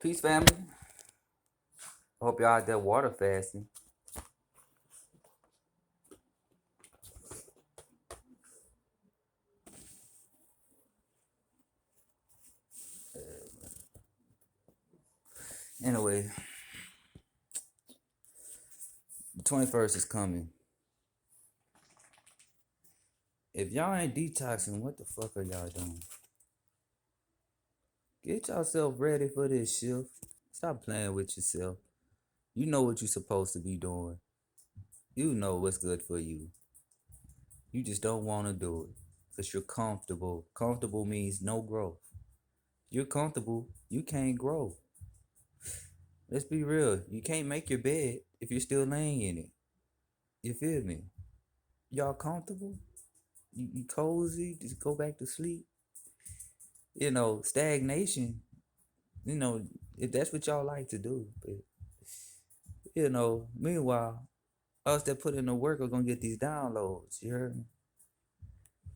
Peace, family. Hope y'all out there water fasting. Anyway, the 21st is coming. If y'all ain't detoxing, what the fuck are y'all doing? Get yourself ready for this shift. Stop playing with yourself. You know what you're supposed to be doing. You know what's good for you. You just don't want to do it because you're comfortable. Comfortable means no growth. You're comfortable, you can't grow. Let's be real. You can't make your bed if you're still laying in it. You feel me? Y'all comfortable? You cozy? Just go back to sleep? Stagnation, if that's what y'all like to do. But, meanwhile, us that put in the work are going to get these downloads. You heard me?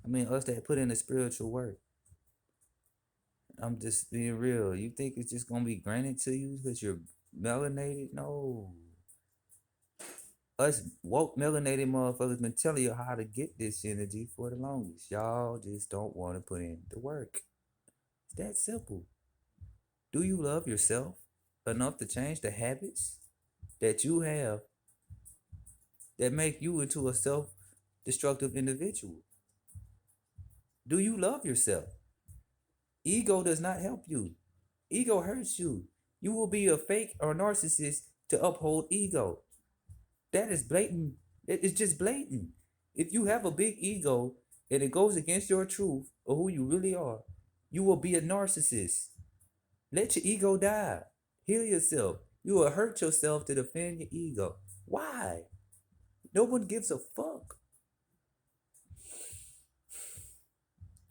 I mean, us that put in the spiritual work. I'm just being real. You think it's just going to be granted to you because you're melanated? No. Us woke melanated motherfuckers been telling you how to get this energy for the longest. Y'all just don't want to put in the work. It's that simple. Do you love yourself enough to change the habits that you have that make you into a self-destructive individual? Do you love yourself? Ego does not help you. Ego hurts you. You will be a fake or narcissist to uphold ego. That is blatant. It's just blatant. If you have a big ego and it goes against your truth or who you really are, you will be a narcissist. Let your ego die. Heal yourself. You will hurt yourself to defend your ego. Why? No one gives a fuck.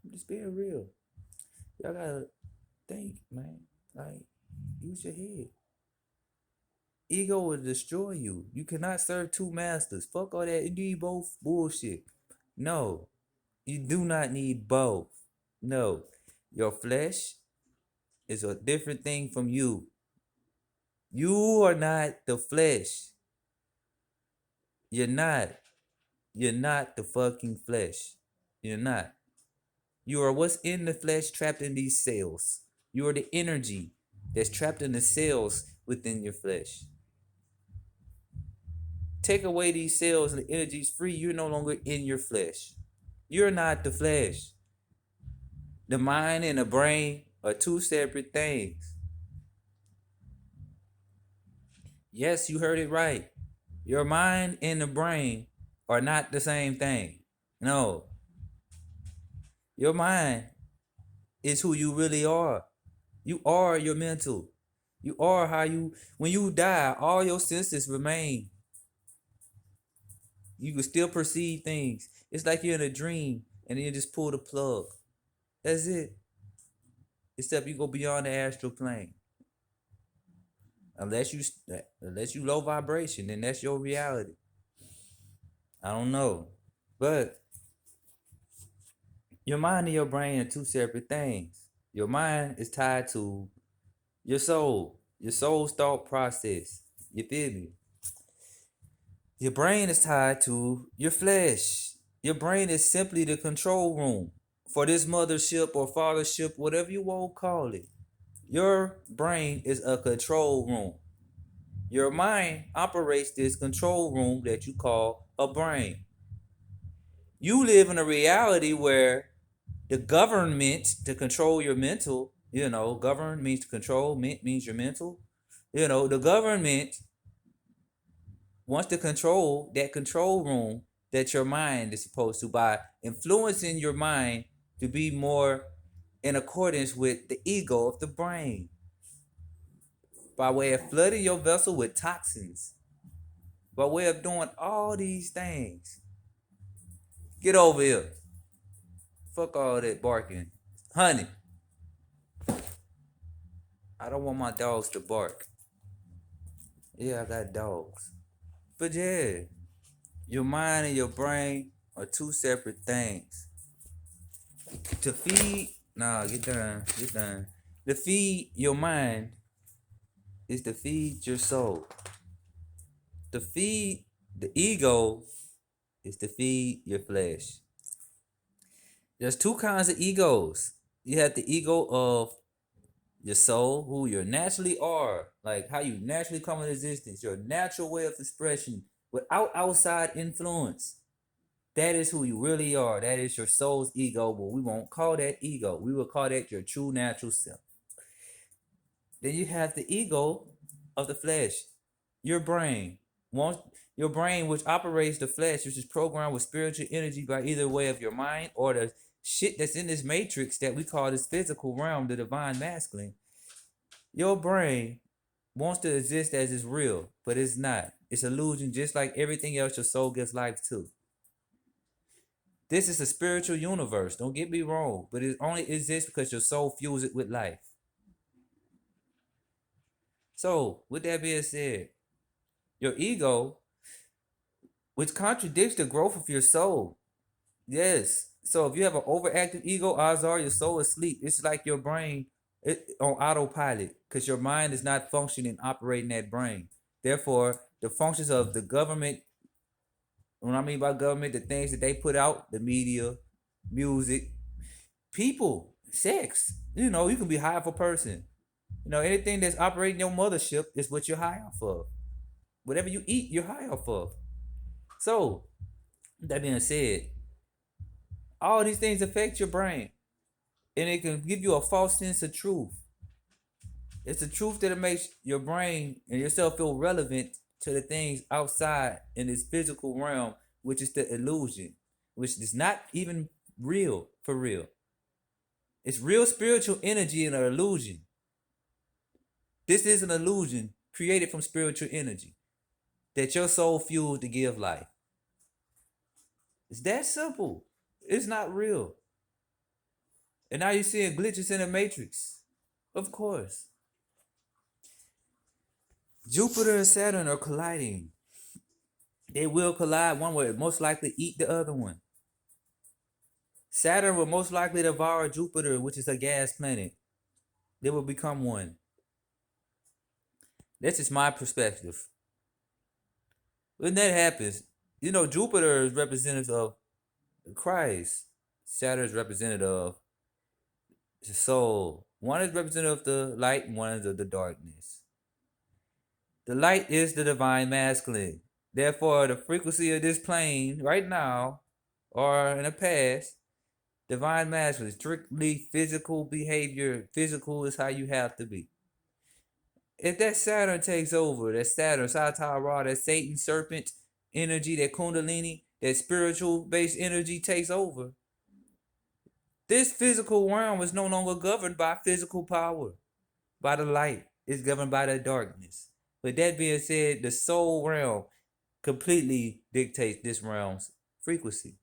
I'm just being real. Y'all gotta think, man. Like, use your head. Ego will destroy you. You cannot serve two masters. Fuck all that. You need both bullshit. No, you do not need both. No, your flesh is a different thing from you. You are not the flesh. You're not. You're not the fucking flesh. You're not. You are what's in the flesh trapped in these cells. You are the energy that's trapped in the cells within your flesh. Take away these cells and the energy's free. You're no longer in your flesh. You're not the flesh. The mind and the brain are two separate things. Yes, you heard it right. Your mind and the brain are not the same thing. No. Your mind is who you really are. You are your mental. You are when you die, all your senses remain. You can still perceive things. It's like you're in a dream and then you just pull the plug. That's it. Except you go beyond the astral plane. Unless you low vibration, then that's your reality. I don't know. But your mind and your brain are two separate things. Your mind is tied to your soul's thought process. You feel me? Your brain is tied to your flesh. Your brain is simply the control room for this mothership or fathership, whatever you want to call it. Your brain is a control room. Your mind operates this control room that you call a brain. You live in a reality where the government to control your mental, govern means to control, means your mental. The government wants to control that control room that your mind is supposed to by influencing your mind to be more in accordance with the ego of the brain by way of flooding your vessel with toxins, by way of doing all these things. Get over here. Fuck all that barking. Honey, I don't want my dogs to bark. Yeah, I got dogs. But yeah, your mind and your brain are two separate things. To feed, nah, get done. To feed your mind, is to feed your soul. To feed the ego is to feed your flesh. There's two kinds of egos. You have the ego of your soul, who you naturally are, like how you naturally come into existence, your natural way of expression without outside influence. That is who you really are. That is your soul's ego, but we won't call that ego. We will call that your true natural self. Then you have the ego of the flesh, your brain. Once your brain, which operates the flesh, which is programmed with spiritual energy by either way of your mind or the shit that's in this matrix that we call this physical realm, the divine masculine. Your brain wants to exist as it's real, but it's not. It's illusion, just like everything else your soul gives life to. This is a spiritual universe. Don't get me wrong, but it only exists because your soul fuels it with life. So, with that being said, your ego, which contradicts the growth of your soul. Yes. So if you have an overactive ego, odds are your soul is asleep. It's like your brain on autopilot because your mind is not functioning, operating that brain. Therefore, the functions of the government, when I mean by government, the things that they put out, the media, music, people, sex, you can be high off a person. Anything that's operating your mothership is what you're high off of. Whatever you eat, you're high off of. So, that being said, all these things affect your brain. And it can give you a false sense of truth. It's the truth that it makes your brain and yourself feel relevant to the things outside in this physical realm, which is the illusion, which is not even real for real. It's real spiritual energy in an illusion. This is an illusion created from spiritual energy that your soul fuels to give life. It's that simple. It's not real. And now you're seeing glitches in the matrix. Of course. Jupiter and Saturn are colliding. They will collide. One will most likely eat the other one. Saturn will most likely devour Jupiter, which is a gas planet. They will become one. That's just my perspective. When that happens, Jupiter is representative of Christ. Saturn is representative of the soul. One is representative of the light and one is of the darkness. The light is the divine masculine. Therefore, the frequency of this plane right now or in the past, divine masculine, strictly physical behavior. Physical is how you have to be. If that Saturn takes over, that Saturn, Satar Ra, that Satan serpent energy, that Kundalini, that spiritual based energy takes over, this physical realm is no longer governed by physical power, by the light. It's governed by the darkness. With that being said, the soul realm completely dictates this realm's frequency.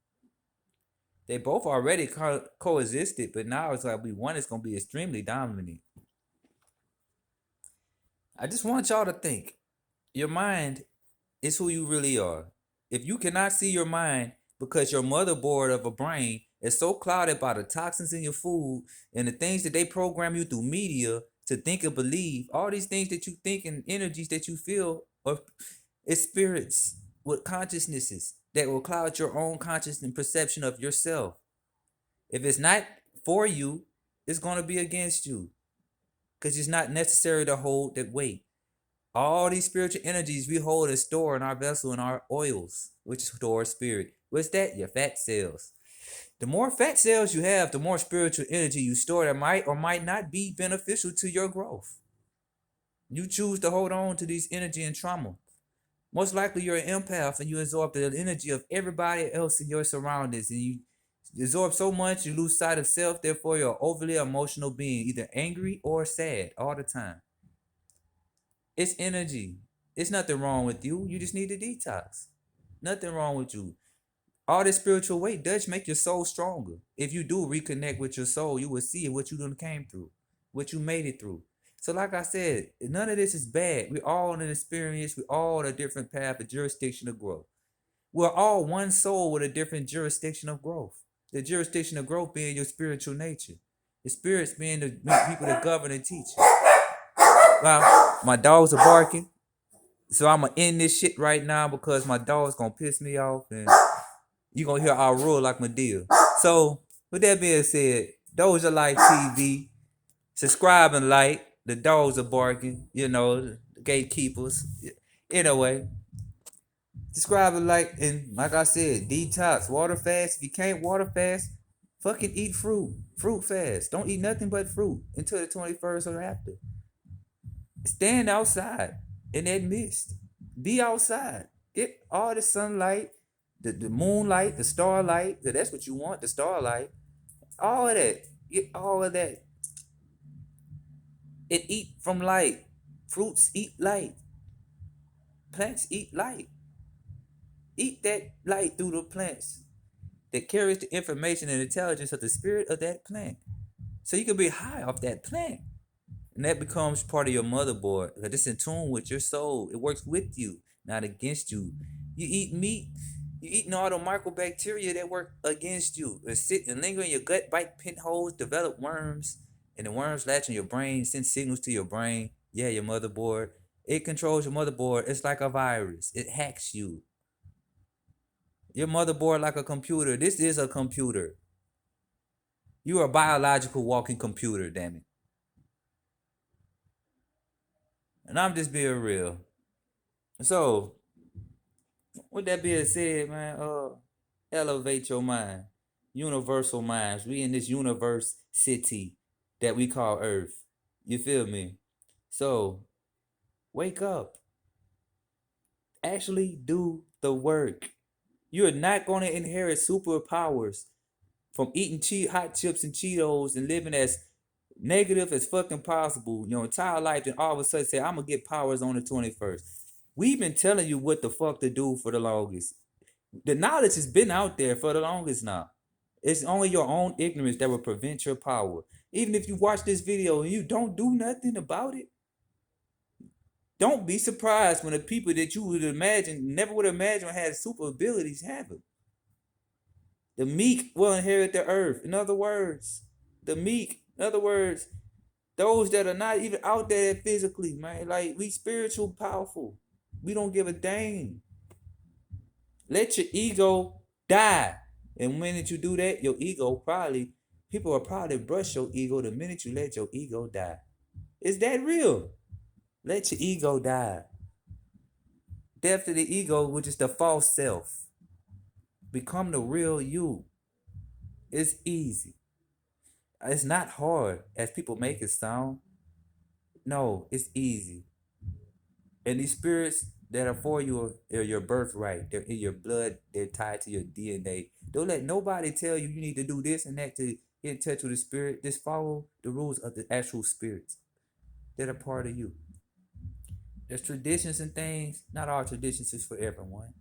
They both already coexisted, but now it's like one is going to be extremely dominant. I just want y'all to think. Your mind is who you really are. If you cannot see your mind because your motherboard of a brain is so clouded by the toxins in your food and the things that they program you through media to think and believe, all these things that you think and energies that you feel are it's spirits with consciousnesses that will cloud your own conscious and perception of yourself. If it's not for you, it's going to be against you because it's not necessary to hold that weight. All these spiritual energies we hold and store in our vessel and our oils, which store spirit. What's that? Your fat cells. The more fat cells you have, the more spiritual energy you store that might or might not be beneficial to your growth. You choose to hold on to these energy and trauma. Most likely you're an empath and you absorb the energy of everybody else in your surroundings, and you absorb so much you lose sight of self. Therefore, you're an overly emotional being, either angry or sad all the time. It's energy. It's nothing wrong with you. You just need to detox. Nothing wrong with you. All this spiritual weight does make your soul stronger. If you do reconnect with your soul, you will see what you done came through, what you made it through. So like I said, none of this is bad. We're all in an experience. We're all on a different path, a jurisdiction of growth. We're all one soul with a different jurisdiction of growth. The jurisdiction of growth being your spiritual nature. The spirits being the people that govern and teach you. Well, my dogs are barking. So I'm gonna end this shit right now because my dog's gonna piss me off and you gonna hear our roar like Medea. So with that being said, those are like TV. Subscribe and like. The dogs are barking, the gatekeepers. Anyway, subscribe and like, and like I said, detox, water fast. If you can't water fast, fucking eat fruit. Fruit fast. Don't eat nothing but fruit until the 21st or after. Stand outside in that mist. Be outside. Get all the sunlight, the moonlight, the starlight. That's what you want, the starlight. All of that. Get all of that. And eat from light. Fruits eat light. Plants eat light. Eat that light through the plants that carries the information and intelligence of the spirit of that plant. So you can be high off that plant. And that becomes part of your motherboard. Because it's in tune with your soul. It works with you, not against you. You eat meat, you're eating all the microbacteria that work against you. It sit and linger in your gut, bite pinholes, develop worms, and the worms latch on your brain, send signals to your brain. Yeah, your motherboard. It controls your motherboard. It's like a virus. It hacks you. Your motherboard like a computer. This is a computer. You are a biological walking computer, damn it. And I'm just being real. So, with that being said, man, elevate your mind. Universal minds. We in this universe city that we call Earth. You feel me? So, wake up. Actually do the work. You're not going to inherit superpowers from eating hot chips and Cheetos and living as negative as fucking possible your entire life, and all of a sudden say, I'm gonna get powers on the 21st. We've been telling you what the fuck to do for the longest. The knowledge has been out there for the longest now. It's only your own ignorance that will prevent your power. Even if you watch this video and you don't do nothing about it, don't be surprised when the people that you would imagine, never would imagine had super abilities have it. The meek will inherit the earth. In other words, the meek, in other words, those that are not even out there physically, man. Like, we spiritual powerful. We don't give a dang. Let your ego die. And when did you do that, your ego people will probably brush your ego the minute you let your ego die. Is that real? Let your ego die. Death to the ego, which is the false self. Become the real you. It's easy. It's not hard as people make it sound. No, it's easy. And these spirits that are for you are your birthright. They're in your blood. They're tied to your DNA. Don't let nobody tell you need to do this and that to get in touch with the spirit. Just follow the rules of the actual spirits that are part of you. There's traditions and things. Not all traditions is for everyone.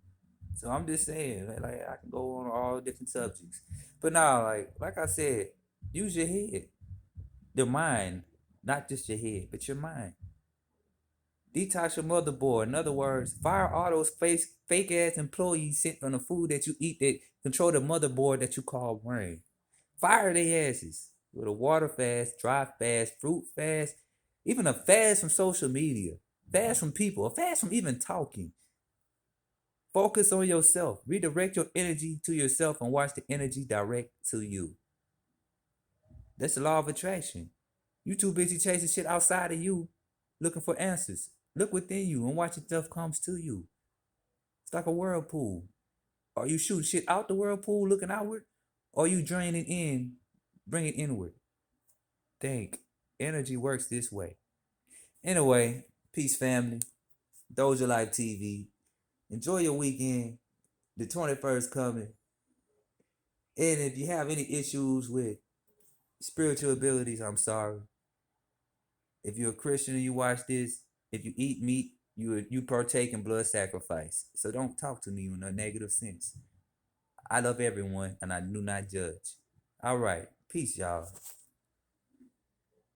So I'm just saying, like I can go on all different subjects. But now, like I said, use your head. The mind. Not just your head, but your mind. Detox your motherboard. In other words, fire all those fake ass employees sent from the food that you eat that control the motherboard that you call brain. Fire their asses with a water fast, dry fast, fruit fast, even a fast from social media, fast from people, a fast from even talking. Focus on yourself. Redirect your energy to yourself and watch the energy direct to you. That's the law of attraction. You too busy chasing shit outside of you, looking for answers. Look within you and watch the stuff comes to you. It's like a whirlpool. Are you shooting shit out the whirlpool looking outward? Or are you draining in, bringing inward? Think. Energy works this way. Anyway, peace family. Dosha Lyfe TV. Enjoy your weekend. The 21st coming. And if you have any issues with spiritual abilities, I'm sorry. If you're a Christian and you watch this, if you eat meat, you partake in blood sacrifice. So don't talk to me in a negative sense. I love everyone and I do not judge. All right. Peace, y'all.